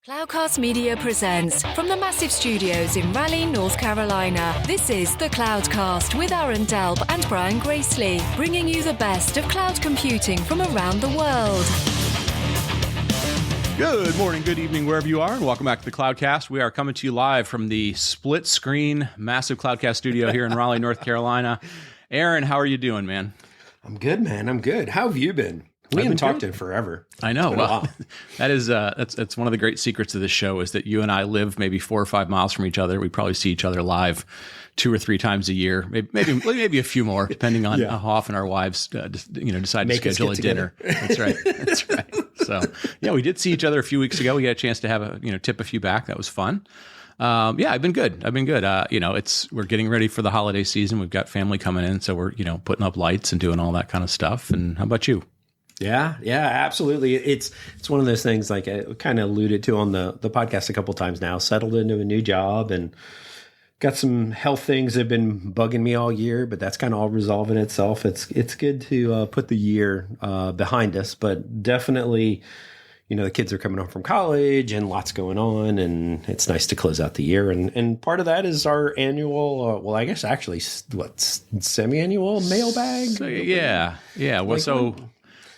Cloudcast Media presents from the massive studios in Raleigh, North Carolina. This is the Cloudcast with Aaron Delp and Brian Gracely, bringing you the best of cloud computing from around the world. Good morning, good evening, wherever you are, and welcome back to the Cloudcast. We are coming to you live from the split-screen massive Cloudcast studio here in Raleigh, North Carolina. Aaron, how are you doing, man? I'm good, man. I'm good. How have you been? We haven't talked in forever. I know. Well, that is that's one of the great secrets of this show is that you and I live maybe 4 or 5 miles from each other. We probably see each other live 2 or 3 times a year, maybe a few more, depending on how often our wives decide to schedule a dinner. That's right. That's right. So yeah, we did see each other a few weeks ago. We got a chance to have tip a few back. That was fun. I've been good. We're getting ready for the holiday season. We've got family coming in, so we're putting up lights and doing all that kind of stuff. And how about you? Yeah, absolutely. It's one of those things like I kind of alluded to on the podcast a couple of times now, settled into a new job and got some health things that have been bugging me all year, but that's kind of all resolving itself. It's good to put the year behind us, but definitely, the kids are coming home from college and lots going on, and it's nice to close out the year. And part of that is our annual, semi-annual mailbag?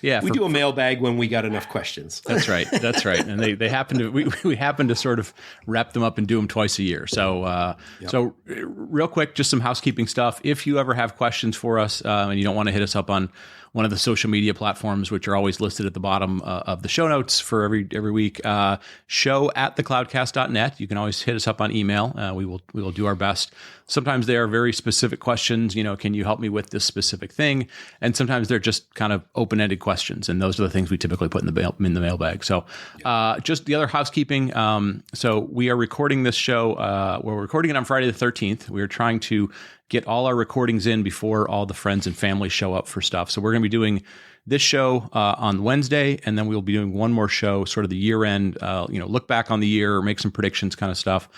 We do a mailbag when we got enough questions. That's right. And they happen to, we happen to sort of wrap them up and do them twice a year. So, So real quick, just some housekeeping stuff. If you ever have questions for us and you don't want to hit us up on one of the social media platforms, which are always listed at the bottom of the show notes for every week, show@thecloudcast.net. You can always hit us up on email. We will do our best. Sometimes they are very specific questions. Can you help me with this specific thing? And sometimes they're just kind of open-ended questions. And those are the things we typically put in the mailbag. So just the other housekeeping. So we are recording this show. We're recording it on Friday the 13th. We are trying to get all our recordings in before all the friends and family show up for stuff. So we're going to be doing this show on Wednesday, and then we'll be doing one more show, sort of the year-end, look back on the year, or make some predictions kind of stuff.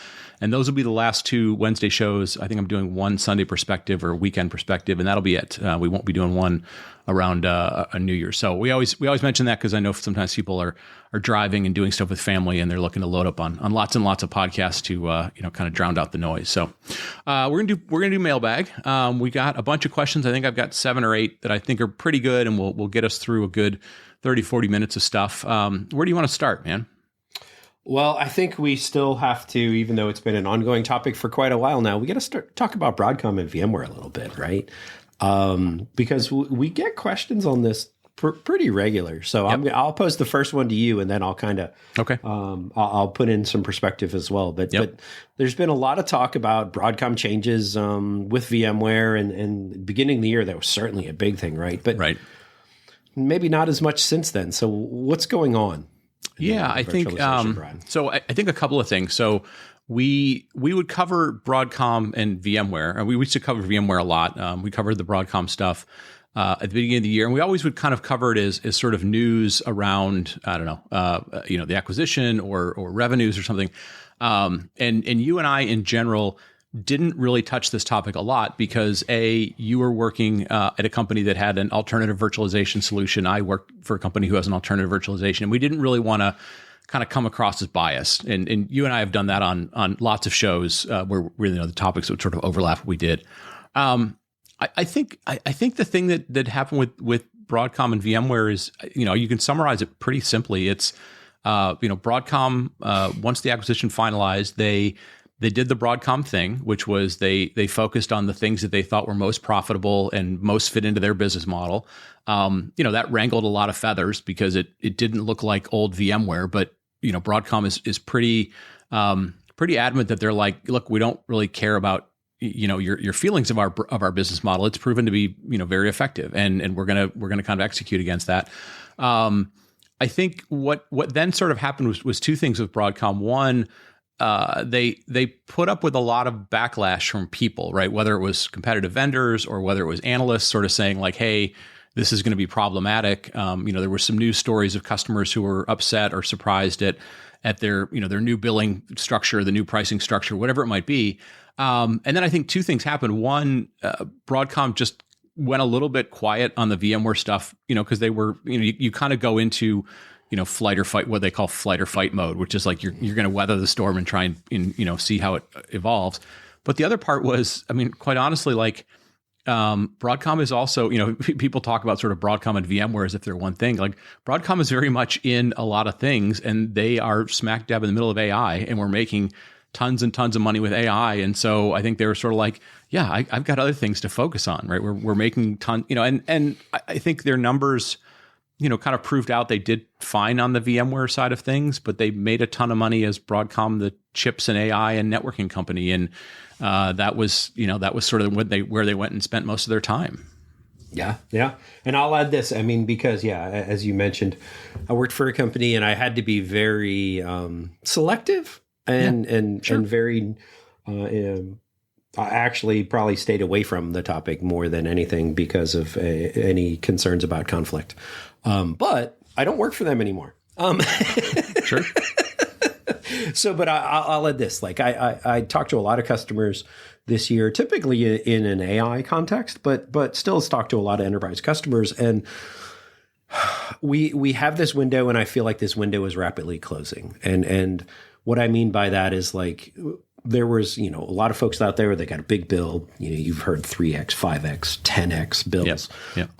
And those will be the last 2 Wednesday shows. I think I'm doing one Sunday perspective or weekend perspective, and that'll be it. We won't be doing one around a New Year. So we always mention that because I know sometimes people are driving and doing stuff with family, and they're looking to load up on lots and lots of podcasts to kind of drown out the noise. So we're gonna do mailbag. We got a bunch of questions. I think I've got 7 or 8 that I think are pretty good, and we'll get us through a good 30-40 minutes of stuff. Where do you want to start, man? Well, I think we still have to, even though it's been an ongoing topic for quite a while now, we got to start talk about Broadcom and VMware a little bit, right? Because we get questions on this pretty regular. So I'll pose the first one to you, and then I'll kind of I'll put in some perspective as well. But there's been a lot of talk about Broadcom changes with VMware, and beginning of the year that was certainly a big thing, right? But maybe not as much since then. So what's going on? I think so. I think a couple of things. So we would cover Broadcom and VMware, and we used to cover VMware a lot. We covered the Broadcom stuff at the beginning of the year, and we always would kind of cover it as sort of news around, I don't know, the acquisition or revenues or something. And you and I in general didn't really touch this topic a lot because you were working at a company that had an alternative virtualization solution. I worked for a company who has an alternative virtualization, and we didn't really want to kind of come across as biased. And you and I have done that on lots of shows where really the topics would sort of overlap what we did. I think the thing that happened with Broadcom and VMware is, you can summarize it pretty simply. It's, Broadcom, once the acquisition finalized, they did the Broadcom thing, which was they focused on the things that they thought were most profitable and most fit into their business model. That wrangled a lot of feathers because it didn't look like old VMware, but Broadcom is pretty adamant that they're like, look, we don't really care about your feelings of our business model. It's proven to be very effective, and we're gonna kind of execute against that. I think what then sort of happened was 2 things with Broadcom. One, they put up with a lot of backlash from people, right? Whether it was competitive vendors or whether it was analysts sort of saying like, hey, this is going to be problematic. There were some news stories of customers who were upset or surprised at their new billing structure, the new pricing structure, whatever it might be. And then I think 2 things happened. One, Broadcom just went a little bit quiet on the VMware stuff, because they were, you kind of go into flight or fight, what they call flight or fight mode, which is like you're going to weather the storm and try and see how it evolves. But the other part was, I mean, quite honestly, like Broadcom is also, people talk about sort of Broadcom and VMware as if they're one thing. Like Broadcom is very much in a lot of things, and they are smack dab in the middle of AI, and we're making tons and tons of money with AI. And so I think they were sort of like, yeah, I've got other things to focus on, right? We're making tons, and I think their numbers, kind of proved out they did fine on the VMware side of things, but they made a ton of money as Broadcom, the chips and AI and networking company. And that was sort of where they went and spent most of their time. Yeah. Yeah. And I'll add this, I mean, because as you mentioned, I worked for a company and I had to be very selective and very, I actually probably stayed away from the topic more than anything because of any concerns about conflict. But I don't work for them anymore. Sure. So, but I'll add this. Like I talked to a lot of customers this year, typically in an AI context, but still talk to a lot of enterprise customers. And we have this window, and I feel like this window is rapidly closing. And what I mean by that is like, there was, a lot of folks out there, they got a big bill. You've heard 3x, 5x, 10x bills. Yep.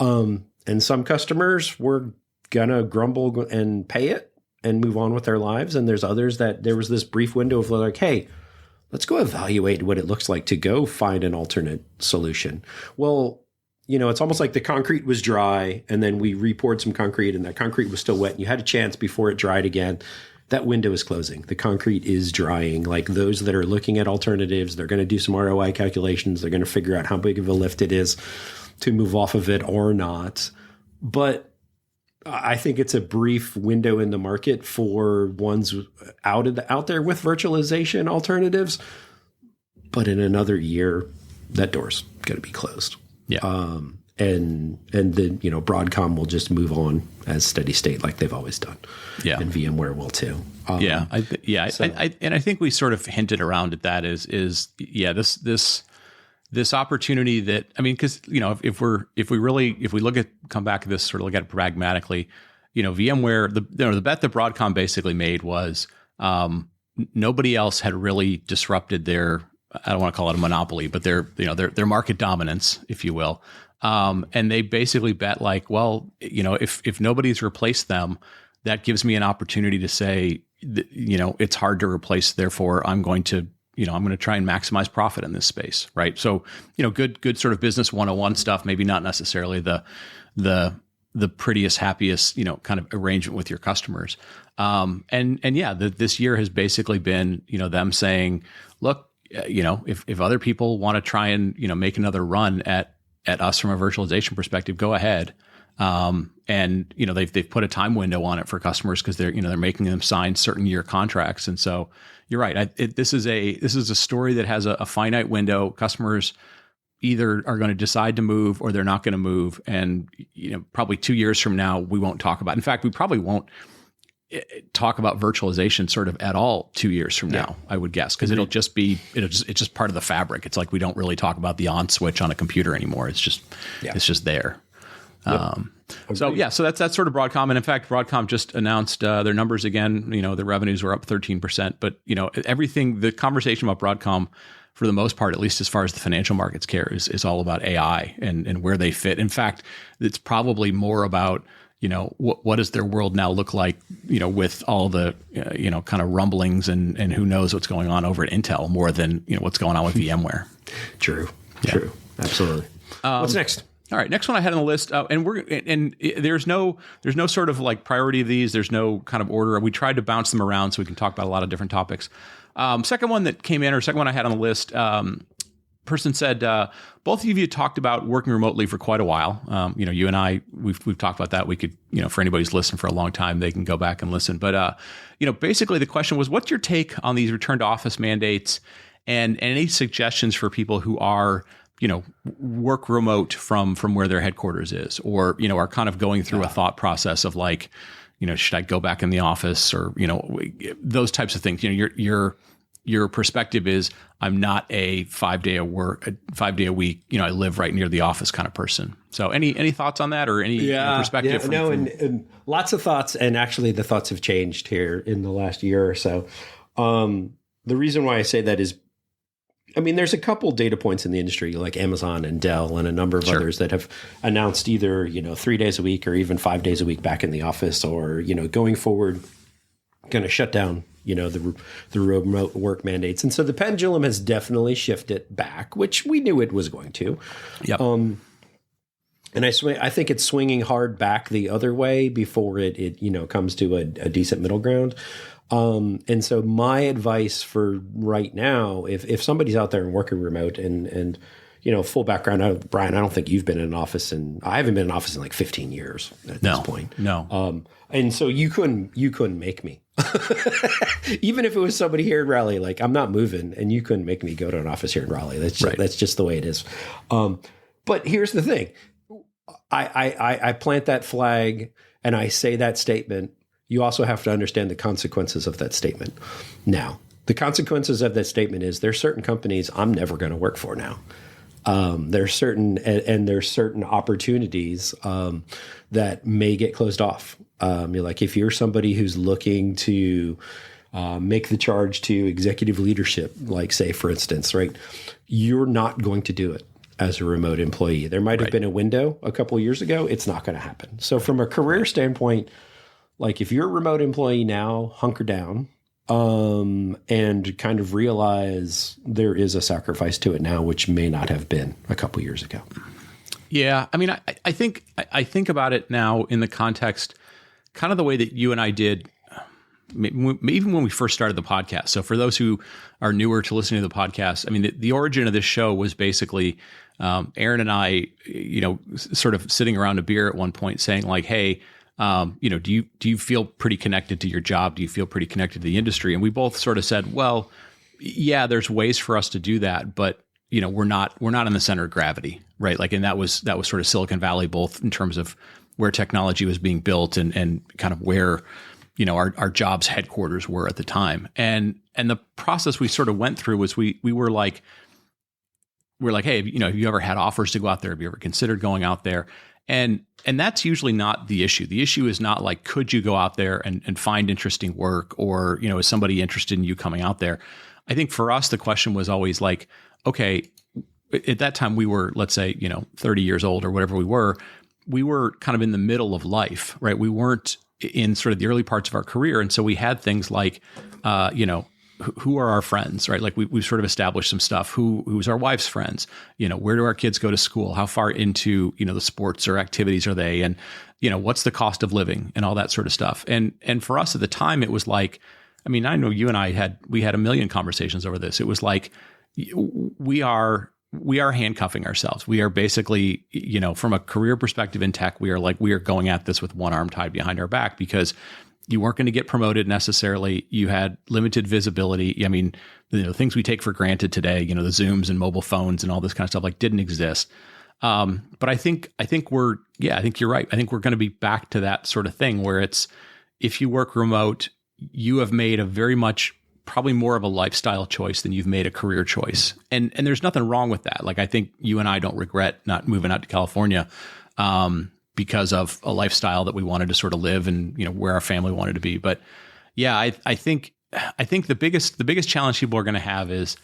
And some customers were gonna grumble and pay it and move on with their lives. And there's others that there was this brief window of like, hey, let's go evaluate what it looks like to go find an alternate solution. Well, it's almost like the concrete was dry, and then we re-poured some concrete, and that concrete was still wet, and you had a chance before it dried again. That window is closing. The concrete is drying. Like those that are looking at alternatives, they're going to do some ROI calculations. They're going to figure out how big of a lift it is to move off of it or not. But I think it's a brief window in the market for ones out there with virtualization alternatives. But in another year, that door's going to be closed. Yeah. And then, Broadcom will just move on as steady state like they've always done. Yeah. And VMware will too. I think we sort of hinted around at that this opportunity that, I mean, because, if we come back to this, sort of look at it pragmatically, VMware, the bet that Broadcom basically made was nobody else had really disrupted their, I don't want to call it a monopoly, but their market dominance, if you will. And they basically bet like, well, if nobody's replaced them, that gives me an opportunity to say, it's hard to replace. Therefore, I'm going to try and maximize profit in this space. Right. So, good sort of business 101 stuff, maybe not necessarily the prettiest, happiest, kind of arrangement with your customers. This year has basically been, them saying, look, if other people want to try and, make another run at us from a virtualization perspective, go ahead. They've put a time window on it for customers because they're making them sign certain year contracts. And so you're right. This is a story that has a finite window. Customers either are going to decide to move or they're not going to move. And, probably 2 years from now, we won't talk about it. In fact, we probably won't talk about virtualization sort of at all 2 years from now, I would guess, because it's just part of the fabric. It's like we don't really talk about the on switch on a computer anymore. It's just there. Yep. So that's sort of Broadcom. And in fact, Broadcom just announced their numbers again. Their revenues were up 13%. But the conversation about Broadcom, for the most part, at least as far as the financial markets care, is all about AI and where they fit. In fact, it's probably more about what does their world now look like, with all the, kind of rumblings and who knows what's going on over at Intel more than, what's going on with VMware. True. Absolutely. What's next? All right. Next one I had on the list, and there's no sort of like priority of these. There's no kind of order. We tried to bounce them around so we can talk about a lot of different topics. Second one that came in, or second one I had on the list, person said, both of you talked about working remotely for quite a while. You and I, we've talked about that. We could, for anybody who's listened for a long time, they can go back and listen. But, basically the question was, what's your take on these return to office mandates and any suggestions for people who are, work remote from where their headquarters is, or, are kind of going through a thought process of like, should I go back in the office, or, those types of things. You're your perspective is, I'm not a 5 day a week, I live right near the office kind of person. So any thoughts on that, or any perspective? And lots of thoughts. And actually the thoughts have changed here in the last year or so. The reason why I say that is, there's a couple data points in the industry like Amazon and Dell and a number of others that have announced either, 3 days a week or even 5 days a week back in the office, or, going forward, going to shut down, the remote work mandates. And so the pendulum has definitely shifted back, which we knew it was going to. Yep. And I think it's swinging hard back the other way before it comes to a decent middle ground. And so my advice for right now, if somebody's out there and working remote and full background, Brian, I don't think you've been in an office, and I haven't been in an office in like 15 years at this point. No. And so you couldn't make me, even if it was somebody here in Raleigh, like I'm not moving, and you couldn't make me go to an office here in Raleigh. That's just the way it is. But here's the thing. I plant that flag and I say that statement. You also have to understand the consequences of that statement. Now, the consequences of that statement is there's certain companies I'm never going to work for now. There's certain opportunities that may get closed off. If you're somebody who's looking to make the charge to executive leadership, like say, for instance, right, you're not going to do it as a remote employee. There might have been a window a couple of years ago. It's not going to happen. So from a career standpoint, like if you're a remote employee now, hunker down and kind of realize there is a sacrifice to it now, which may not have been a couple of years ago. Yeah. I think about it now in the context, kind of the way that you and I did, even when we first started the podcast. So for those who are newer to listening to the podcast, the origin of this show was basically Aaron and I, sort of sitting around a beer at one point saying like, hey, do you feel pretty connected to your job? Do you feel pretty connected to the industry? And we both sort of said, well, yeah, there's ways for us to do that, but we're not in the center of gravity, right? Like, and that was sort of Silicon Valley, both in terms of where technology was being built and kind of where, our jobs headquarters were at the time. And the process we sort of went through was we're like, hey, have you ever had offers to go out there? Have you ever considered going out there? And that's usually not the issue. The issue is not like, could you go out there and find interesting work, or, is somebody interested in you coming out there? I think for us, the question was always like, okay, at that time we were, let's say, 30 years old or whatever we were kind of in the middle of life, right? We weren't in sort of the early parts of our career. And so we had things like, who are our friends, right? Like we've sort of established some stuff. Who's our wife's friends? Where do our kids go to school? How far into, the sports or activities are they? And, what's the cost of living and all that sort of stuff. And for us at the time, it was like, I know you and I had a million conversations over this. It was like, we are handcuffing ourselves. We are basically, from a career perspective in tech, we are going at this with one arm tied behind our back, because you weren't going to get promoted necessarily. You had limited visibility. Things we take for granted today, the Zooms and mobile phones and all this kind of stuff, like, didn't exist. But I think you're right. I think we're going to be back to that sort of thing where it's, if you work remote, you have made a very much probably more of a lifestyle choice than you've made a career choice. And there's nothing wrong with that. Like, I think you and I don't regret not moving out to California, because of a lifestyle that we wanted to sort of live and, where our family wanted to be. But yeah, I think the biggest challenge people are going to have is,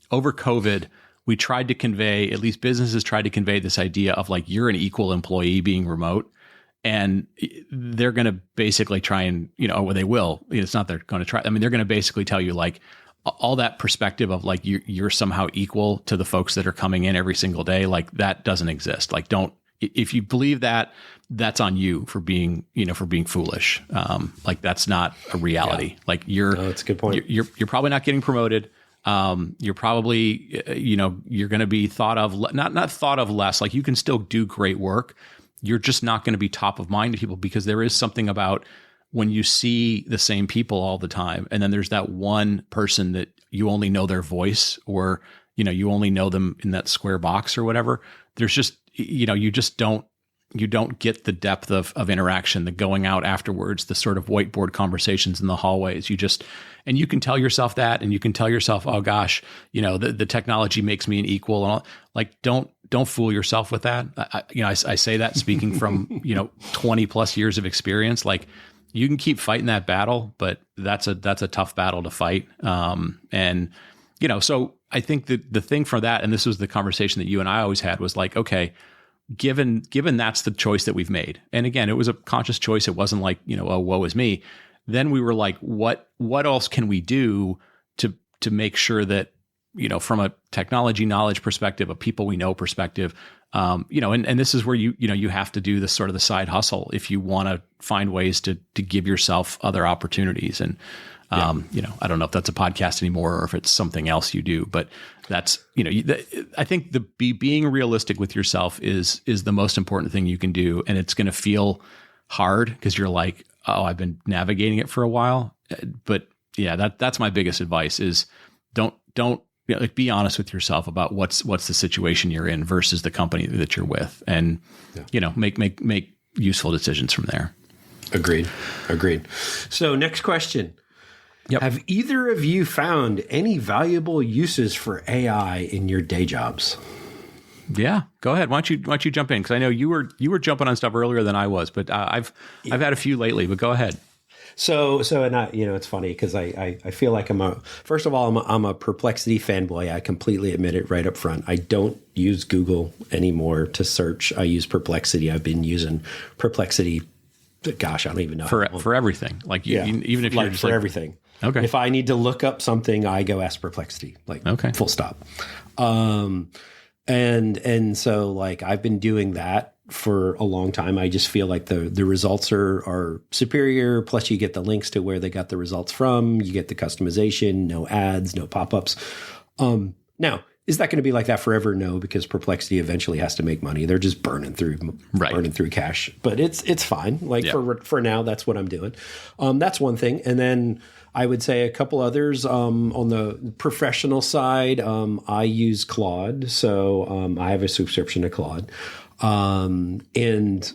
over COVID, we tried to convey, at least businesses tried to convey, this idea of like, you're an equal employee being remote. And they're going to basically try and, or they will, it's not they're going to try. They're going to basically tell you like all that perspective of like, you're somehow equal to the folks that are coming in every single day. Like, that doesn't exist. Like, if you believe that, that's on you for being foolish. Like, that's not a reality. Yeah. Like, that's a good point. You're probably not getting promoted. You're probably, you're going to be thought of, not thought of less. Like, you can still do great work. You're just not going to be top of mind to people, because there is something about when you see the same people all the time, and then there's that one person that you only know their voice, or, you only know them in that square box or whatever. There's just, you just don't, you don't get the depth of interaction, the going out afterwards, the sort of whiteboard conversations in the hallways. And you can tell yourself that, and you can tell yourself, oh gosh, the technology makes me an equal. And all, like, don't fool yourself with that. I say that speaking from 20 plus years of experience. Like, you can keep fighting that battle, but that's a tough battle to fight. So I think that the thing for that, and this was the conversation that you and I always had, was like, okay, given that's the choice that we've made. And again, it was a conscious choice. It wasn't like, oh, woe is me. Then we were like, what else can we do to make sure that, from a technology knowledge perspective, a people we know perspective, and this is where you have to do this sort of the side hustle if you want to find ways to give yourself other opportunities. And, I don't know if that's a podcast anymore or if it's something else you do, but that's, I think being realistic with yourself is the most important thing you can do. And it's going to feel hard because you're like, oh, I've been navigating it for a while. But yeah, that's my biggest advice is don't be honest with yourself about what's the situation you're in versus the company that you're with, and make useful decisions from there. Agreed. So next question. Yep. Have either of you found any valuable uses for AI in your day jobs? Yeah, go ahead. Why don't you jump in? Because I know you were jumping on stuff earlier than I was, but I've had a few lately. But go ahead. So, and it's funny because I feel like I'm a Perplexity fanboy. I completely admit it right up front. I don't use Google anymore to search. I use Perplexity. I've been using Perplexity. Gosh, I don't even know for everything. Like even if you're just for everything. Okay. If I need to look up something, I go ask Perplexity. Okay. Full stop. And so like I've been doing that for a long time. I just feel like the results are superior. Plus you get the links to where they got the results from. You get the customization, no ads, no pop-ups. Now, is that going to be like that forever? No, because Perplexity eventually has to make money. They're just burning through cash, but it's fine. Like for now, that's what I'm doing. That's one thing. And then I would say a couple others on the professional side. I use Claude. So I have a subscription to Claude. And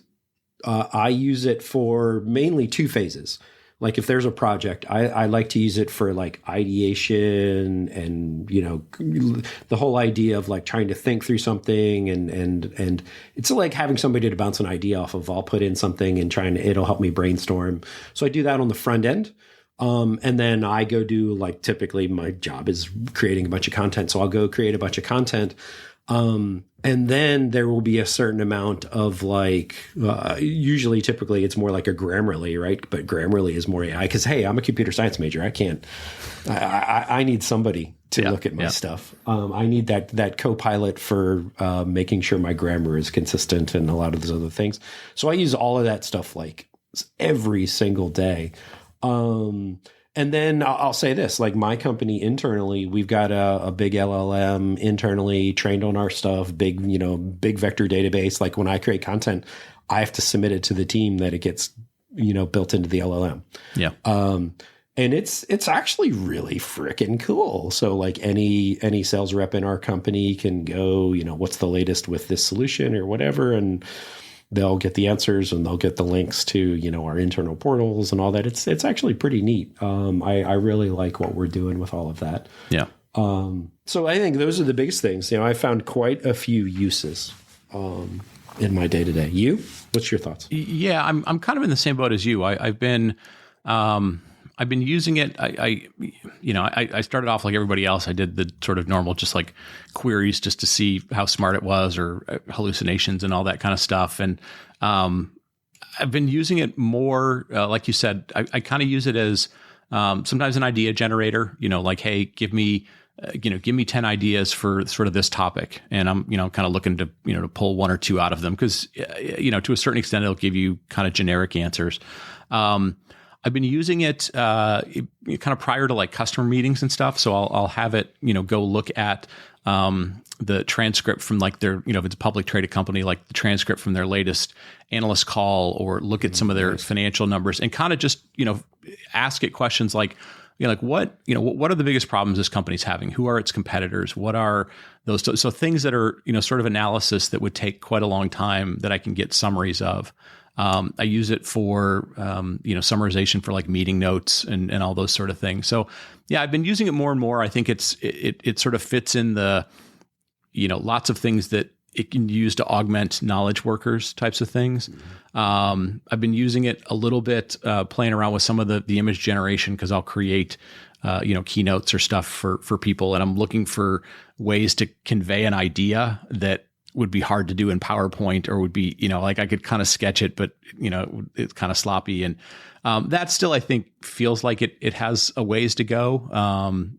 I use it for mainly two phases. Like if there's a project, I like to use it for like ideation and, the whole idea of like trying to think through something and it's like having somebody to bounce an idea off of. I'll put in something and it'll help me brainstorm. So I do that on the front end. And then I go do like, typically my job is creating a bunch of content. So I'll go create a bunch of content. And then there will be a certain amount of like, typically it's more like a Grammarly, right? But Grammarly is more AI because, hey, I'm a computer science major. I need somebody to look at my stuff. I need that co-pilot for making sure my grammar is consistent and a lot of those other things. So I use all of that stuff like every single day. And then I'll say this, like my company internally, we've got a big LLM internally trained on our stuff, big vector database. Like when I create content, I have to submit it to the team that it gets, built into the LLM. Yeah. And it's actually really freaking cool. So like any sales rep in our company can go, what's the latest with this solution or whatever. And they'll get the answers and they'll get the links to, our internal portals and all that. It's actually pretty neat. I really like what we're doing with all of that. Yeah. So I think those are the biggest things. I found quite a few uses in my day to day. You? What's your thoughts? Yeah, I'm kind of in the same boat as you. I've been using it. I started off like everybody else. I did the sort of normal, just like queries just to see how smart it was or hallucinations and all that kind of stuff. And I've been using it more, like you said, I kind of use it as sometimes an idea generator, like, hey, give me 10 ideas for sort of this topic. And I'm, kind of looking to, to pull one or two out of them because, to a certain extent, it'll give you kind of generic answers. I've been using it kind of prior to like customer meetings and stuff. So I'll have it, go look at the transcript from like their, if it's a public traded company, like the transcript from their latest analyst call or look at some of their financial numbers and kind of just, ask it questions like, like what are the biggest problems this company's having? Who are its competitors? What are those? So things that are, sort of analysis that would take quite a long time that I can get summaries of. I use it for, summarization for like meeting notes and all those sort of things. So yeah, I've been using it more and more. I think it sort of fits in the, lots of things that it can use to augment knowledge workers types of things. I've been using it a little bit, playing around with some of the image generation, because I'll create, keynotes or stuff for people. And I'm looking for ways to convey an idea that would be hard to do in PowerPoint, or would be, like I could kind of sketch it, but it's kind of sloppy. And that still, I think, feels like it has a ways to go.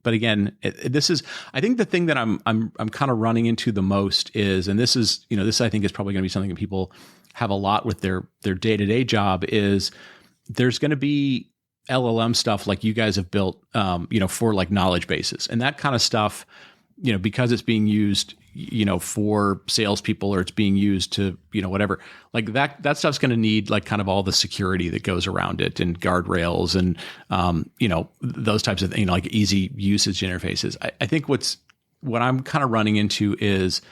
But again, I think the thing that I'm kind of running into the most is, and this is, this I think is probably going to be something that people have a lot with their day-to-day job, is there's going to be LLM stuff like you guys have built, for like knowledge bases and that kind of stuff, because it's being used, for salespeople, or it's being used to, whatever, like that stuff's going to need like kind of all the security that goes around it, and guardrails and, those types of things, like easy usage interfaces. I think what I'm kind of running into is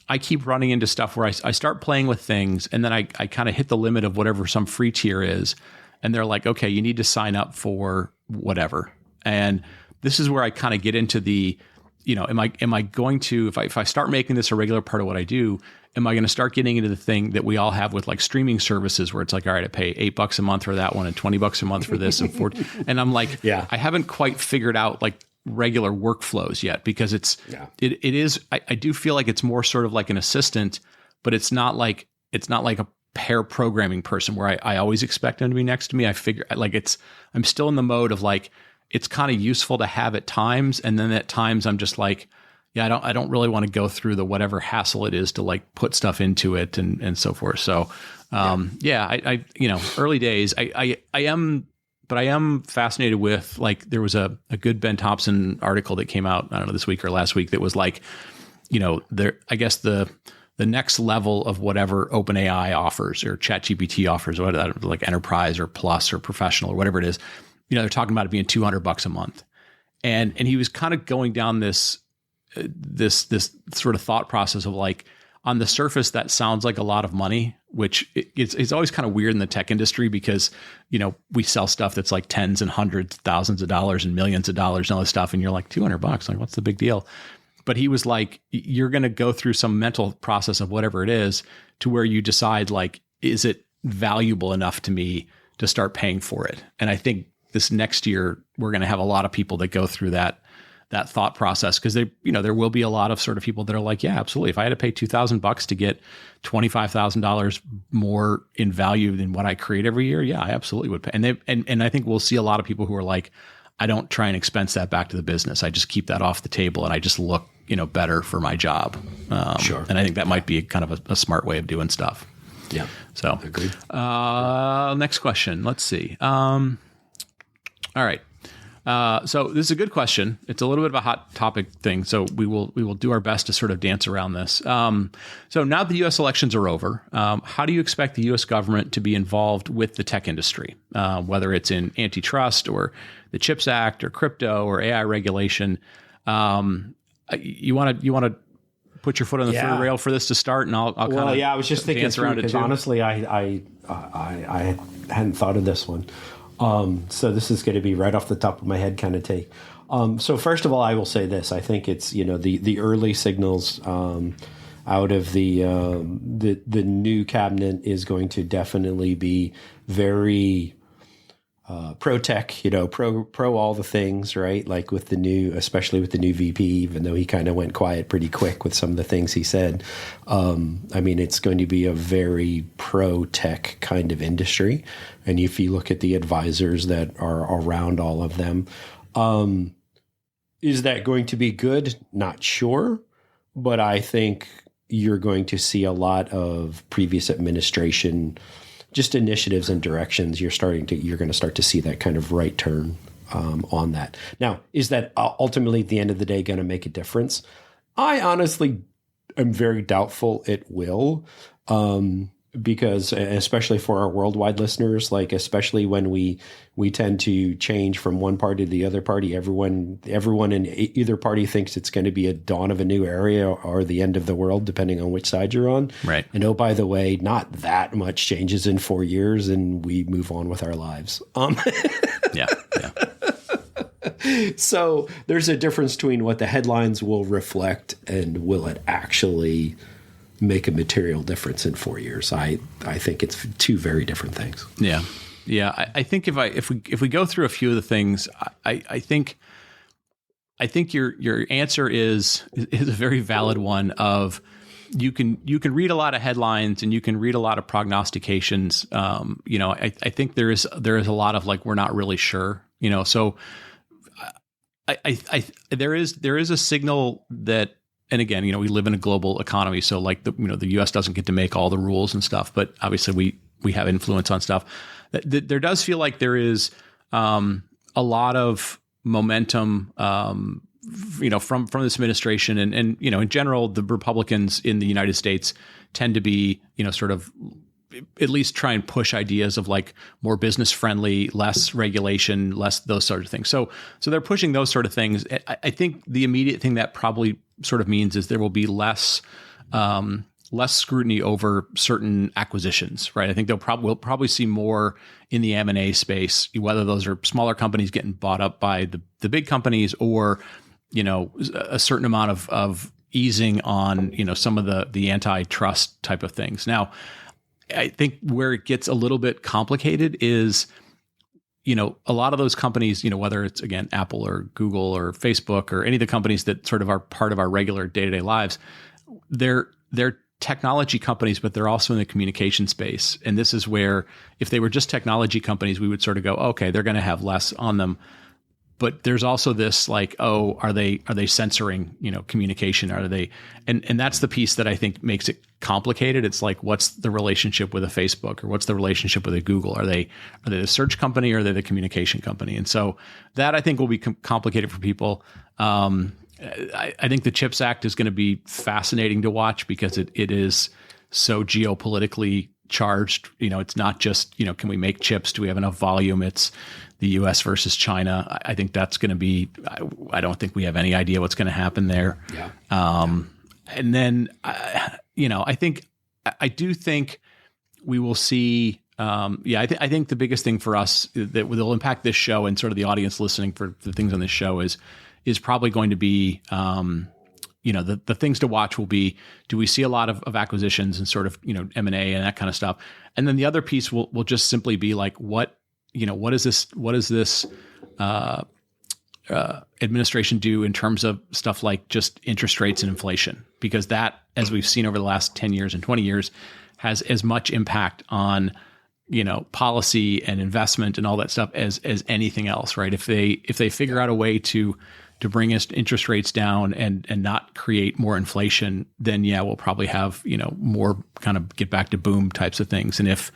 I keep running into stuff where I start playing with things, and then I kind of hit the limit of whatever some free tier is. And they're like, okay, you need to sign up for whatever. And this is where I kind of get into the, am I going to, if I start making this a regular part of what I do, am I going to start getting into the thing that we all have with like streaming services, where it's like, all right, I pay $8 a month for that one and $20 a month for this and and I'm like, yeah, I haven't quite figured out like regular workflows yet, because it is, I do feel like it's more sort of like an assistant, but it's not like a pair programming person where I always expect them to be next to me. I figure like I'm still in the mode of like, it's kind of useful to have at times. And then at times I'm just like, yeah, I don't really want to go through the whatever hassle it is to like put stuff into it and so forth. So, I early days, I am fascinated with, like, there was a good Ben Thompson article that came out, I don't know, this week or last week, that was like, I guess the next level of whatever OpenAI offers or ChatGPT offers, or like enterprise or plus or professional or whatever it is, they're talking about it being $200 a month. And he was kind of going down this sort of thought process of like, on the surface, that sounds like a lot of money, which it's always kind of weird in the tech industry, because, we sell stuff that's like tens and hundreds, thousands of dollars and millions of dollars and all this stuff. And you're like, $200, like, what's the big deal? But he was like, you're going to go through some mental process of whatever it is to where you decide, like, is it valuable enough to me to start paying for it? And I think this next year, we're going to have a lot of people that go through that thought process, because there will be a lot of sort of people that are like, yeah, absolutely. If I had to pay $2,000 to get $25,000 more in value than what I create every year, yeah, I absolutely would pay. And I think we'll see a lot of people who are like, I don't try and expense that back to the business. I just keep that off the table, and I just look, better for my job. Sure. And I think that might be kind of a smart way of doing stuff. Yeah. So, agreed. Next question. Let's see. All right. So this is a good question. It's a little bit of a hot topic thing. So we will do our best to sort of dance around this. So now the U.S. elections are over. How do you expect the U.S. government to be involved with the tech industry, whether it's in antitrust or the CHIPS Act or crypto or AI regulation? You want to put your foot on the third rail for this to start, and I'll kind of I was just thinking through, because honestly, I hadn't thought of this one. So this is going to be right off the top of my head kind of take. So first of all, I will say this. I think it's, the early signals out of the new cabinet is going to definitely be very pro tech, pro all the things, right? Like with especially with the new VP, even though he kind of went quiet pretty quick with some of the things he said. It's going to be a very pro tech kind of industry. And if you look at the advisors that are around all of them, is that going to be good? Not sure. But I think you're going to see a lot of previous administration just initiatives and directions. You're going to start to see that kind of right turn on that. Now, is that ultimately at the end of the day going to make a difference? I honestly am very doubtful it will. because especially for our worldwide listeners, like especially when we tend to change from one party to the other party, everyone in either party thinks it's going to be a dawn of a new era or the end of the world, depending on which side you're on. Right. And oh, by the way, not that much changes in 4 years, and we move on with our lives. Yeah. So there's a difference between what the headlines will reflect and will it actually make a material difference in 4 years. I think it's two very different things. Yeah. I think if we go through a few of the things, I think your answer is a very valid one. Of you can read a lot of headlines and you can read a lot of prognostications. I think there is a lot of like, we're not really sure. So there is a signal that. And again, we live in a global economy, so like the U.S. doesn't get to make all the rules and stuff, but obviously we have influence on stuff. There does feel like there is a lot of momentum, from this administration, and in general, the Republicans in the United States tend to be sort of at least try and push ideas of like more business friendly, less regulation, less those sort of things. So they're pushing those sort of things. I think the immediate thing that probably sort of means is there will be less scrutiny over certain acquisitions, right? I think we'll probably see more in the M&A space, whether those are smaller companies getting bought up by the big companies, or a certain amount of easing on some of the antitrust type of things. Now, I think where it gets a little bit complicated is, a lot of those companies, whether it's again Apple or Google or Facebook or any of the companies that sort of are part of our regular day-to-day lives, they're technology companies, but they're also in the communication space. And this is where, if they were just technology companies, we would sort of go, okay, they're going to have less on them. But there's also this like, oh, are they censoring, communication? Are they, and that's the piece that I think makes it complicated. It's like, what's the relationship with a Facebook, or what's the relationship with a Google? Are they the search company, or are they the communication company? And so that I think will be complicated for people. I think the CHIPS Act is going to be fascinating to watch, because it is so geopolitically charged. It's not just, can we make chips? Do we have enough volume? It's the US versus China. I think that's going to be, I don't think we have any idea what's going to happen there. Yeah. And then, I do think we will see, I think the biggest thing for us that will impact this show and sort of the audience listening for the things on this show is probably going to be, the things to watch will be, do we see a lot of acquisitions and sort of, M&A and that kind of stuff? And then the other piece will just simply be like, what is this administration do in terms of stuff like just interest rates and inflation? Because that, as we've seen over the last 10 years and 20 years, has as much impact on, policy and investment and all that stuff as anything else, right? If they figure out a way to bring interest rates down and not create more inflation, then we'll probably have, more kind of get back to boom types of things. And if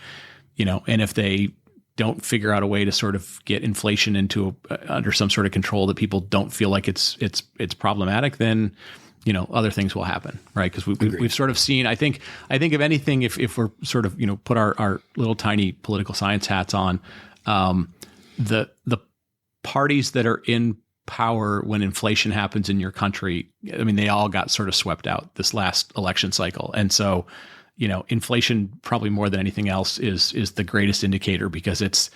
they don't figure out a way to sort of get inflation into under some sort of control that people don't feel like it's problematic, then other things will happen, right? Because we've sort of seen. I think if anything, if we're sort of put our little tiny political science hats on, the parties that are in power when inflation happens in your country, I mean, they all got sort of swept out this last election cycle, and so. Inflation probably more than anything else is the greatest indicator, because it's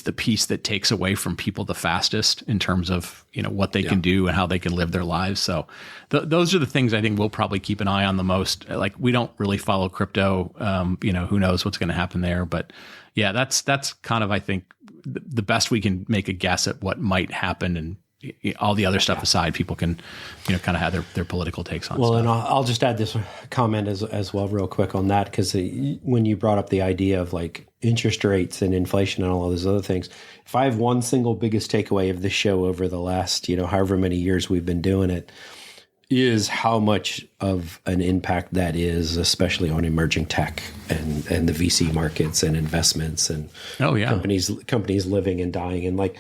the piece that takes away from people the fastest in terms of, what they can do and how they can live their lives. So those are the things I think we'll probably keep an eye on the most. Like, we don't really follow crypto. Who knows what's going to happen there, but that's kind of, I think, the best we can make a guess at what might happen, and all the other stuff aside, people can, kind of have their political takes on stuff. And I'll just add this comment as well real quick on that, because when you brought up the idea of like interest rates and inflation and all of those other things, if I have one single biggest takeaway of this show over the last, however many years we've been doing it, is how much of an impact that is, especially on emerging tech and the VC markets and investments and companies living and dying. And like,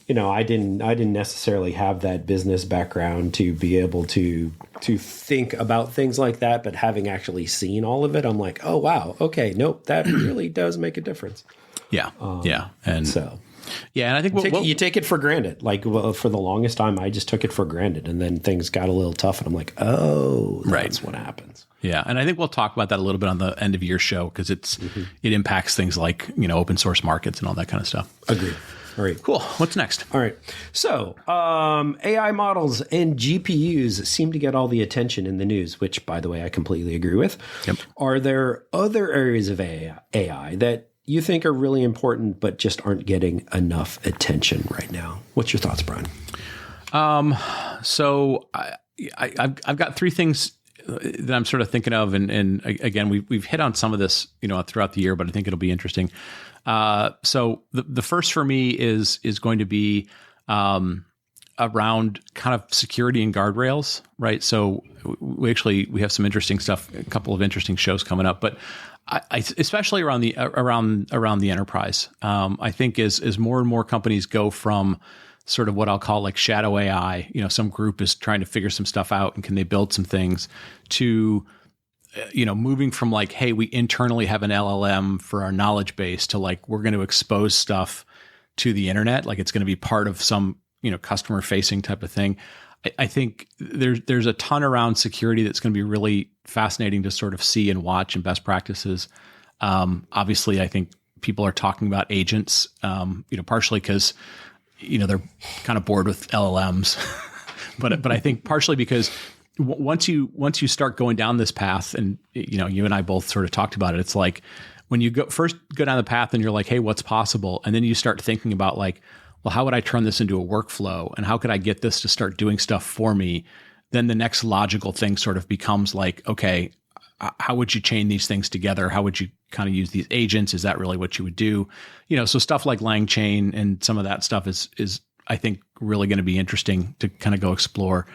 I didn't necessarily have that business background to be able to think about things like that. But having actually seen all of it, I'm like, oh, wow. Okay. Nope. That really does make a difference. Yeah. And so. Yeah, and I think you take it for granted. Like, for the longest time, I just took it for granted, and then things got a little tough, and I'm like, oh, that's what happens. Yeah, and I think we'll talk about that a little bit on the end of year show because it impacts things like open source markets and all that kind of stuff. Agreed. All right, cool. What's next? All right, so AI models and GPUs seem to get all the attention in the news, which, by the way, I completely agree with. Yep. Are there other areas of AI that you think are really important, but just aren't getting enough attention right now? What's your thoughts, Brian? So I've got three things that I'm sort of thinking of, and again, we've hit on some of this, throughout the year, but I think it'll be interesting. So the first for me is going to be around kind of security and guardrails, right? So we have some interesting stuff, a couple of interesting shows coming up, but I especially around the enterprise. I think as more and more companies go from sort of what I'll call like shadow AI, some group is trying to figure some stuff out and can they build some things, to moving from like, hey, we internally have an LLM for our knowledge base, to like, we're going to expose stuff to the internet, like it's going to be part of some customer facing type of thing. I think there's a ton around security that's going to be really fascinating to sort of see and watch, and best practices. Obviously, I think people are talking about agents, partially because they're kind of bored with LLMs, but I think partially because once you start going down this path, and you and I both sort of talked about it, it's like when you go down the path and you're like, hey, what's possible, and then you start thinking about like, well, how would I turn this into a workflow, and how could I get this to start doing stuff for me? Then the next logical thing sort of becomes like, okay, how would you chain these things together? How would you kind of use these agents? Is that really what you would do? So stuff like LangChain and some of that stuff is I think really going to be interesting to kind of go explore.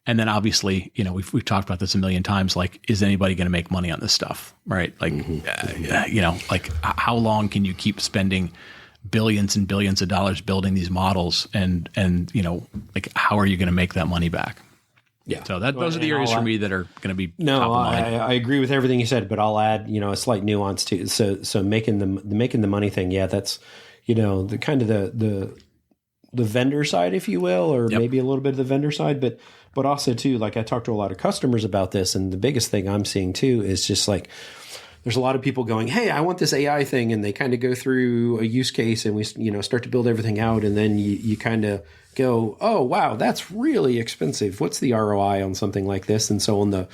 And then obviously, we've talked about this a million times. Like, is anybody going to make money on this stuff? Right? Like, like how long can you keep spending billions and billions of dollars building these models, and like, how are you going to make that money back? Yeah. So those are the areas for me that are going to be no. top of mind. I agree with everything you said, but I'll add a slight nuance too. So making the money thing, yeah, that's the kind of the vendor side, if you will, or maybe a little bit of the vendor side, but also too, like I talked to a lot of customers about this, and the biggest thing I'm seeing too is just like, there's a lot of people going, hey, I want this AI thing. And they kind of go through a use case, and we, start to build everything out. And then you kind of go, oh, wow, that's really expensive. What's the ROI on something like this? And so on the,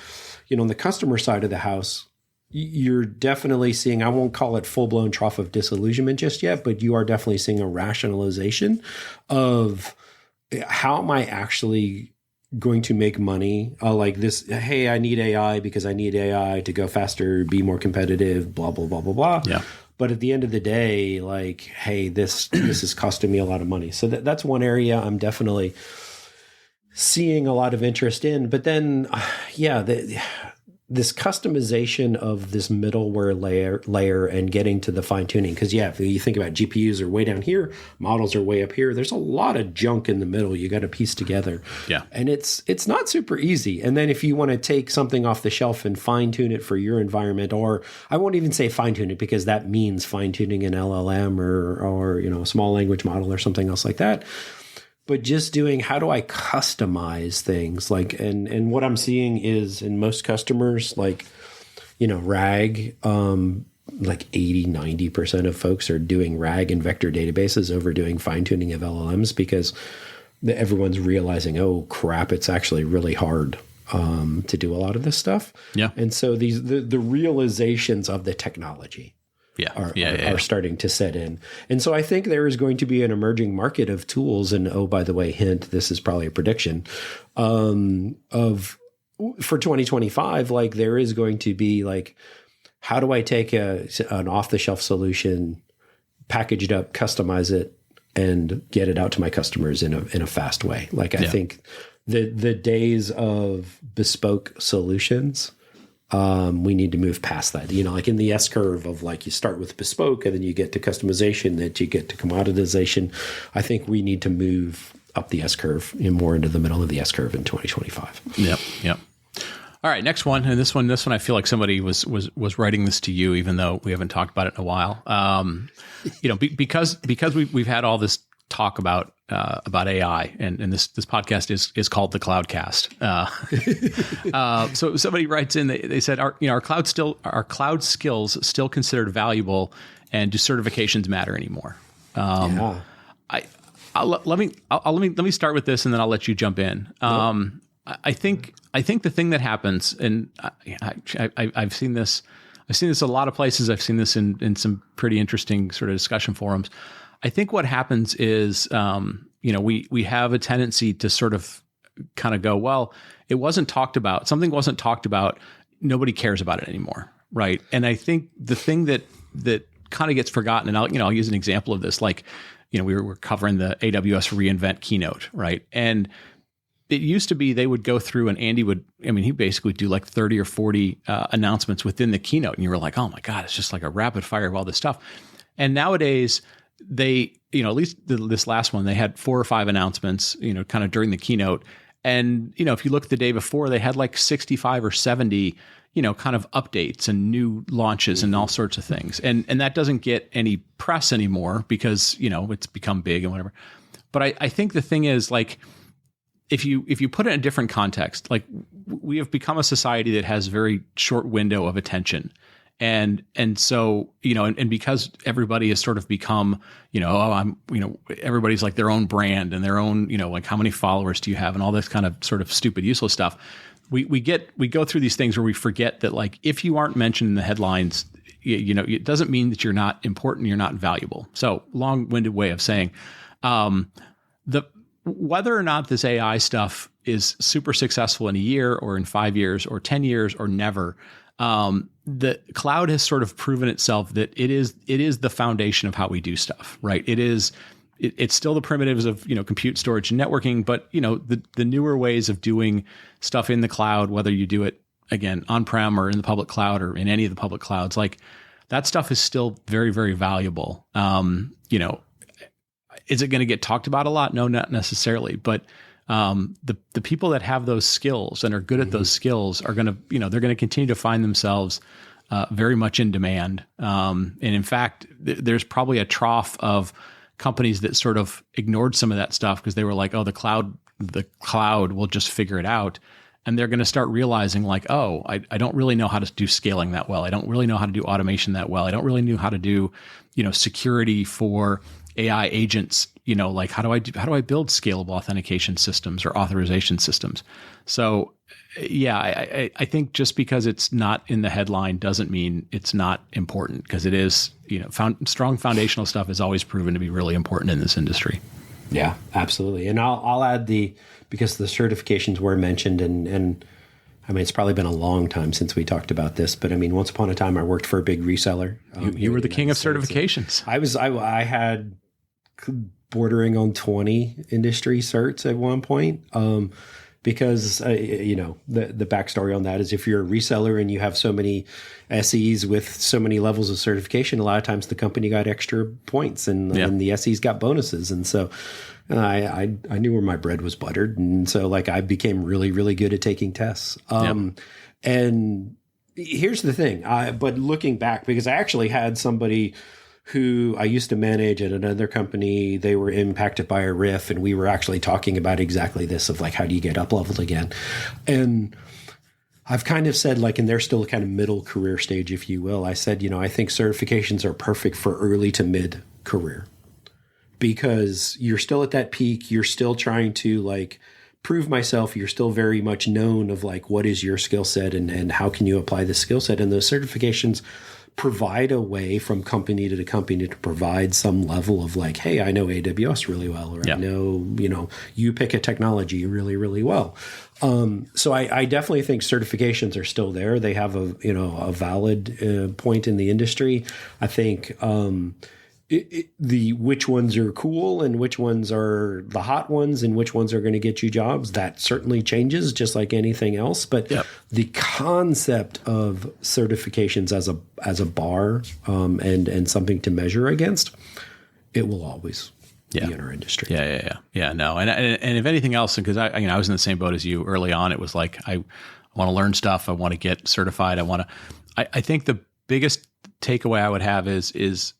on the customer side of the house, you're definitely seeing, I won't call it full blown trough of disillusionment just yet, but you are definitely seeing a rationalization of how am I actually going to make money like this. Hey, I need AI because I need AI to go faster, be more competitive, blah, blah, blah, blah, blah. Yeah. But at the end of the day, like, hey, this is costing me a lot of money. So that's one area I'm definitely seeing a lot of interest in. But then, this customization of this middleware layer and getting to the fine tuning. Because if you think about GPUs are way down here, models are way up here. There's a lot of junk in the middle you got to piece together. Yeah, and it's not super easy. And then if you want to take something off the shelf and fine tune it for your environment, or I won't even say fine tune it because that means fine tuning an LLM or a small language model or something else like that. But just doing, how do I customize things? Like, and what I'm seeing is in most customers, like, RAG, like 80-90% of folks are doing RAG and vector databases over doing fine tuning of LLMs, because everyone's realizing, oh crap, it's actually really hard to do a lot of this stuff. Yeah. And so the realizations of the technology are starting to set in. And so I think there is going to be an emerging market of tools. And oh, by the way, hint, this is probably a prediction for 2025, like there is going to be like, how do I take an off-the-shelf solution, package it up, customize it, and get it out to my customers in a fast way? Like I think the days of bespoke solutions We need to move past that. Like in the S curve of like you start with bespoke and then you get to customization, that you get to commoditization. I think we need to move up the S curve and more into the middle of the S curve in 2025. Yep. All right, next one, and this one I feel like somebody was writing this to you, even though we haven't talked about it in a while. Because we've had all this talk about AI, and this podcast is called the Cloudcast. So somebody writes in, they said, our cloud skills still considered valuable, and do certifications matter anymore? Let me start with this, and then I'll let you jump in. I think the thing that happens, and I've seen this a lot of places. I've seen this in some pretty interesting sort of discussion forums. I think what happens is, we have a tendency to sort of kind of go, well, it wasn't talked about. Something wasn't talked about. Nobody cares about it anymore, right? And I think the thing that kind of gets forgotten, and I'll use an example of this. Like, we were covering the AWS reInvent keynote, right? And it used to be they would go through, and Andy he basically do like 30 or 40 announcements within the keynote. And you were like, oh my God, it's just like a rapid fire of all this stuff. And nowadays they, at least this last one, they had 4 or 5 announcements, kind of during the keynote. And, if you look the day before, they had like 65 or 70, kind of updates and new launches and all sorts of things. And that doesn't get any press anymore because, it's become big and whatever. But I think the thing is, like, if you put it in a different context, like we have become a society that has very short window of attention. And so, and because everybody has sort of become, everybody's like their own brand and their own, like how many followers do you have and all this kind of sort of stupid, useless stuff. We go through these things where we forget that, like, if you aren't mentioned in the headlines, it doesn't mean that you're not important, you're not valuable. So long-winded way of saying, whether or not this AI stuff is super successful in a year or in 5 years or 10 years or never, the cloud has sort of proven itself that it is the foundation of how we do stuff, right? It's still the primitives of, compute, storage, and networking, but, the newer ways of doing stuff in the cloud, whether you do it, again, on-prem or in the public cloud or in any of the public clouds, like that stuff is still very, very valuable. Is it going to get talked about a lot? No, not necessarily. But the people that have those skills and are good at those skills are going to, they're going to continue to find themselves very much in demand. And in fact, there's probably a trough of companies that sort of ignored some of that stuff because they were like, oh, the cloud will just figure it out. And they're going to start realizing, like, oh, I don't really know how to do scaling that well. I don't really know how to do automation that well. I don't really know how to do, security for AI agents, like how do I build scalable authentication systems or authorization systems? So yeah, I think just because it's not in the headline doesn't mean it's not important, because it is, strong foundational stuff is always proven to be really important in this industry. Yeah, absolutely. And I'll add because the certifications were mentioned, and it's probably been a long time since we talked about this, but once upon a time I worked for a big reseller. You were the king of certifications. I had bordering on 20 industry certs at one point. Because, the backstory on that is if you're a reseller and you have so many SEs with so many levels of certification, a lot of times the company got extra points and the SEs got bonuses. And so I knew where my bread was buttered. And so I became really, really good at taking tests. And here's the thing, but looking back, because I actually had somebody who I used to manage at another company, they were impacted by a RIF, and we were actually talking about exactly this of how do you get up leveled again? And I've kind of said, and they're still kind of middle career stage, if you will. I said, I think certifications are perfect for early to mid career, because you're still at that peak. You're still trying to prove myself. You're still very much known of what is your skill set and how can you apply this skill set? And those certifications provide a way from company to company to provide some level of hey, I know AWS really well, or I know, you pick a technology really, really well. So I definitely think certifications are still there. They have a valid point in the industry. I think, which ones are cool and which ones are the hot ones and which ones are going to get you jobs, that certainly changes just like anything else. But the concept of certifications as a bar and something to measure against, it will always be in our industry. Yeah. No. And if anything else, because I was in the same boat as you early on, it was like, I want to learn stuff. I want to get certified. I think the biggest takeaway I would have is,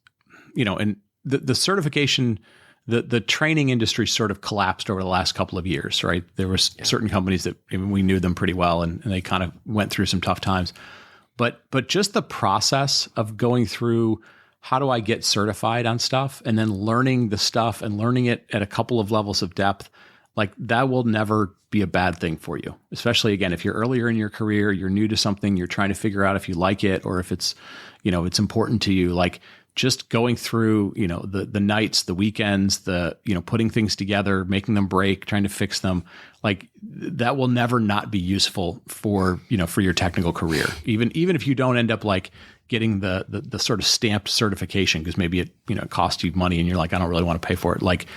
and the certification, the training industry sort of collapsed over the last couple of years, right? There were certain companies that we knew them pretty well and they kind of went through some tough times. But just the process of going through, how do I get certified on stuff, and then learning the stuff and learning it at a couple of levels of depth, like that will never be a bad thing for you. Especially again, if you're earlier in your career, you're new to something, you're trying to figure out if you like it or if it's, it's important to you. Like just going through, the nights, the weekends, putting things together, making them break, trying to fix them, like that will never not be useful for your technical career. Even if you don't end up like getting the sort of stamped certification, because maybe it costs you money and you're like, I don't really want to pay for it. Like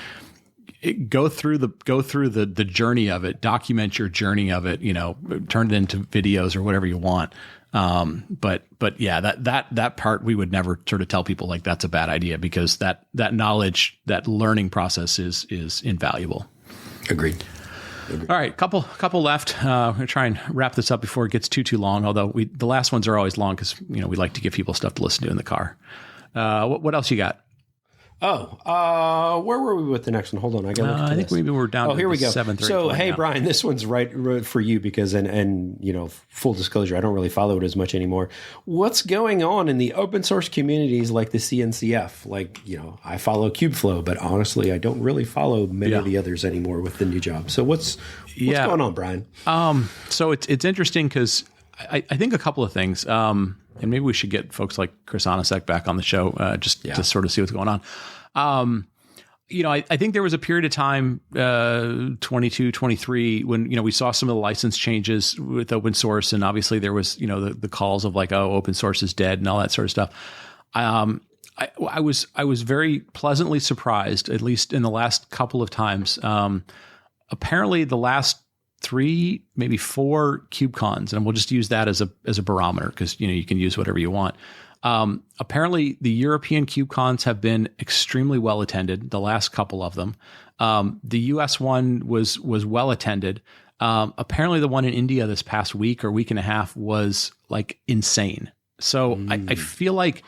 go through the journey of it, document your journey of it, turn it into videos or whatever you want. But yeah, that part we would never sort of tell people like that's a bad idea, because that knowledge, that learning process is invaluable. Agreed. All right, couple left. We're going to try and wrap this up before it gets too long. Although the last ones are always long because we like to give people stuff to listen to in the car. What else you got? Where were we with the next one? Hold on, I got to look at I think maybe we're down. Here we go. 7th. So, hey, Brian, this one's right for you because, and full disclosure, I don't really follow it as much anymore. What's going on in the open source communities like the CNCF? Like, I follow Kubeflow, but honestly, I don't really follow many of the others anymore with the new job. So, what's going on, Brian? So it's interesting because I think a couple of things. And maybe we should get folks like Chris Onasek back on the show to sort of see what's going on. I think there was a period of time, 22, 23, when, we saw some of the license changes with open source. And obviously there was, the calls of like, oh, open source is dead and all that sort of stuff. I was very pleasantly surprised, at least in the last couple of times. Apparently the last 3, maybe 4 KubeCons, and we'll just use that as a barometer because you can use whatever you want. Apparently, the European KubeCons have been extremely well attended. The last couple of them, the US one was well attended. Apparently, the one in India this past week or week and a half was like insane. So I feel like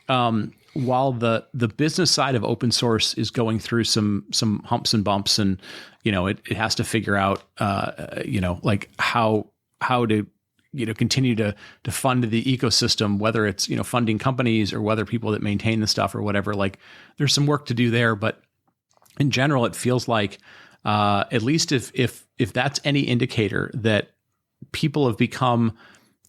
while the business side of open source is going through some humps and bumps, and it has to figure out like how to continue to fund the ecosystem, whether it's funding companies or whether people that maintain the stuff or whatever. Like there's some work to do there, but in general, it feels like at least if that's any indicator that people have become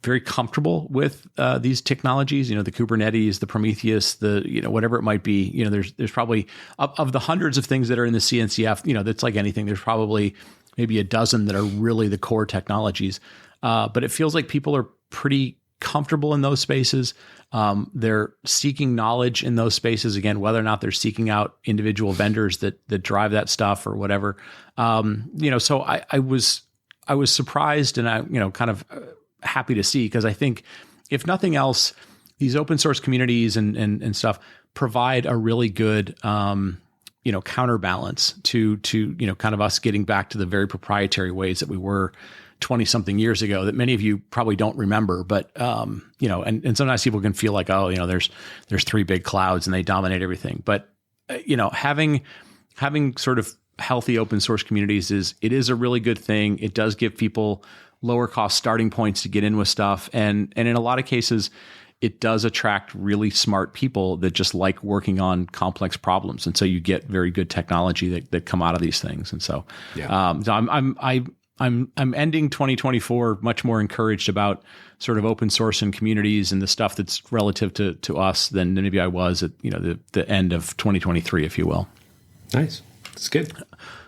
very comfortable with these technologies, the Kubernetes, the Prometheus, the whatever it might be. There's probably of the hundreds of things that are in the CNCF. That's like anything. There's probably maybe a dozen that are really the core technologies. But it feels like people are pretty comfortable in those spaces. They're seeking knowledge in those spaces. Again, whether or not they're seeking out individual vendors that drive that stuff or whatever. So I was surprised and I kind of happy to see, because I think if nothing else, these open source communities and stuff provide a really good counterbalance to kind of us getting back to the very proprietary ways that we were 20 something years ago that many of you probably don't remember, but and sometimes people can feel like, there's 3 big clouds and they dominate everything. But having sort of healthy open source communities is a really good thing. It does give people lower cost starting points to get in with stuff. And in a lot of cases, it does attract really smart people that just like working on complex problems. And so you get very good technology that come out of these things. And so, so I'm ending 2024 much more encouraged about sort of open source and communities and the stuff that's relative to us than maybe I was at the end of 2023, if you will. Nice, that's good.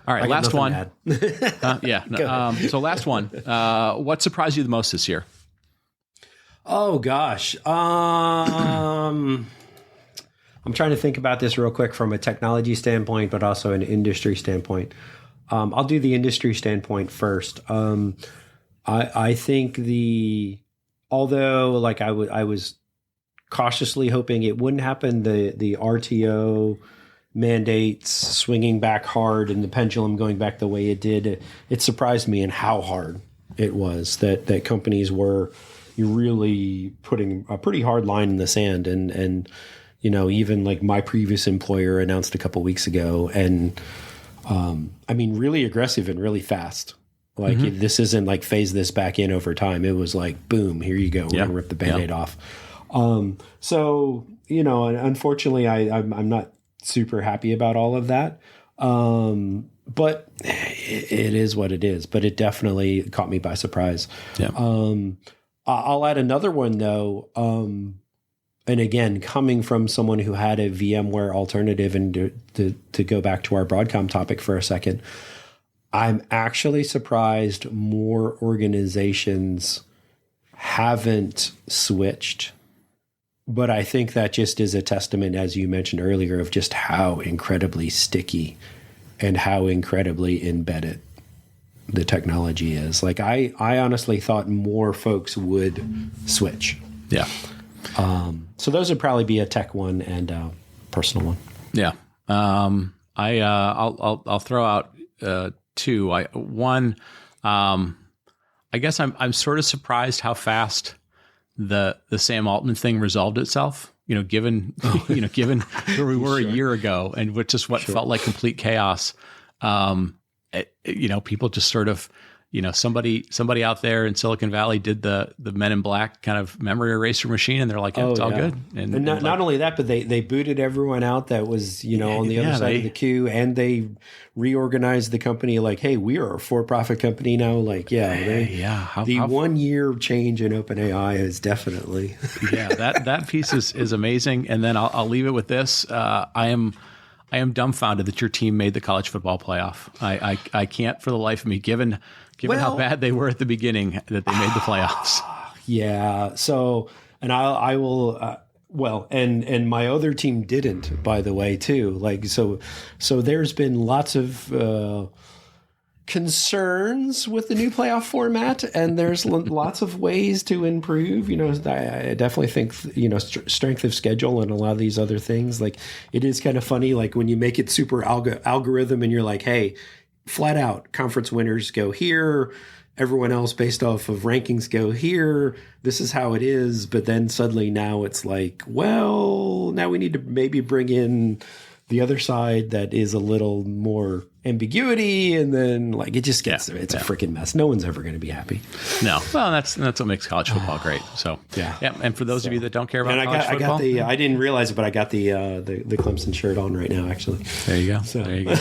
All right, last one. So last one. What surprised you the most this year? Oh gosh. I'm trying to think about this real quick from a technology standpoint, but also an industry standpoint. I'll do the industry standpoint first. I think although like I was cautiously hoping it wouldn't happen, the RTO mandates swinging back hard and the pendulum going back the way it did, it surprised me in how hard it was that companies were really putting a pretty hard line in the sand. And you know, even like my previous employer announced a couple weeks ago, and I mean, really aggressive and really fast. Like this isn't like phase this back in over time. It was like, boom, here you go. We're going to rip the Band-Aid off. So, you know, unfortunately, I'm not super happy about all of that. But it is what it is. But it definitely caught me by surprise. Yeah. I'll add another one, though. And again, coming from someone who had a VMware alternative, and to go back to our Broadcom topic for a second, I'm actually surprised more organizations haven't switched. But I think that just is a testament, as you mentioned earlier, of just how incredibly sticky and how incredibly embedded the technology is. Like I honestly thought more folks would switch. Yeah. So those would probably be a tech one and a personal one. Yeah. I'll throw out two. I guess I'm sort of surprised how fast the Sam Altman thing resolved itself. You know, given given where we were a year ago and what felt like complete chaos. People just sort of, somebody out there in Silicon Valley did the Men in Black kind of memory eraser machine, and they're like, it's all good. And not only that, but they booted everyone out that was, on the other side of the queue, and they reorganized the company like, hey, we are a for-profit company now. Like, the 1 year change in OpenAI is definitely. that piece is amazing. And then I'll leave it with this. I am dumbfounded that your team made the college football playoff. I can't for the life of me, given how bad they were at the beginning, that they made the playoffs. Yeah. So, and I will, and my other team didn't, by the way, too. Like, so there's been lots of concerns with the new playoff format, and there's lots of ways to improve. I definitely think, strength of schedule and a lot of these other things. Like, it is kind of funny, like when you make it super algorithm and you're like, hey, flat out conference winners go here, everyone else based off of rankings go here, this is how it is. But then suddenly now it's like, well, now we need to maybe bring in the other side that is a little more ambiguity, and then like it just gets it's a freaking mess. No one's ever going to be happy. No, well, that's what makes college football great. So and for those of you that don't care about college football, I didn't realize it, but I got the Clemson shirt on right now. Actually, there you go. So, there you go.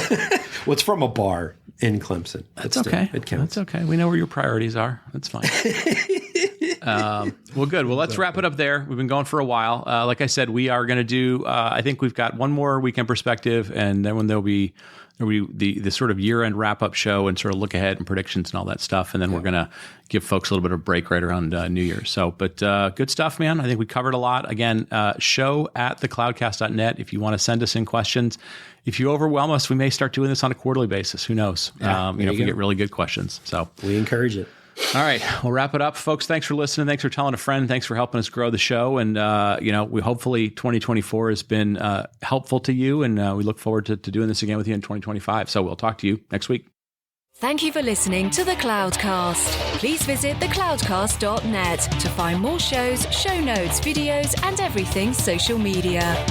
Well, it's from a bar in Clemson. That's okay. It counts. That's okay. We know where your priorities are. That's fine. Well, good. Well, let's wrap it up there. We've been going for a while. Like I said, we are going to do, I think we've got one more weekend perspective, and then when there'll be the sort of year-end wrap-up show and sort of look ahead and predictions and all that stuff. And then we're going to give folks a little bit of a break right around New Year's. So, but good stuff, man. I think we covered a lot. Again, show@thecloudcast.net if you want to send us in questions. If you overwhelm us, we may start doing this on a quarterly basis. Who knows? If we get really good questions. So we encourage it. All right, we'll wrap it up, folks. Thanks for listening. Thanks for telling a friend. Thanks for helping us grow the show. And we hopefully 2024 has been helpful to you, and we look forward to doing this again with you in 2025. So we'll talk to you next week. Thank you for listening to The Cloudcast. Please visit thecloudcast.net to find more shows, show notes, videos, and everything social media.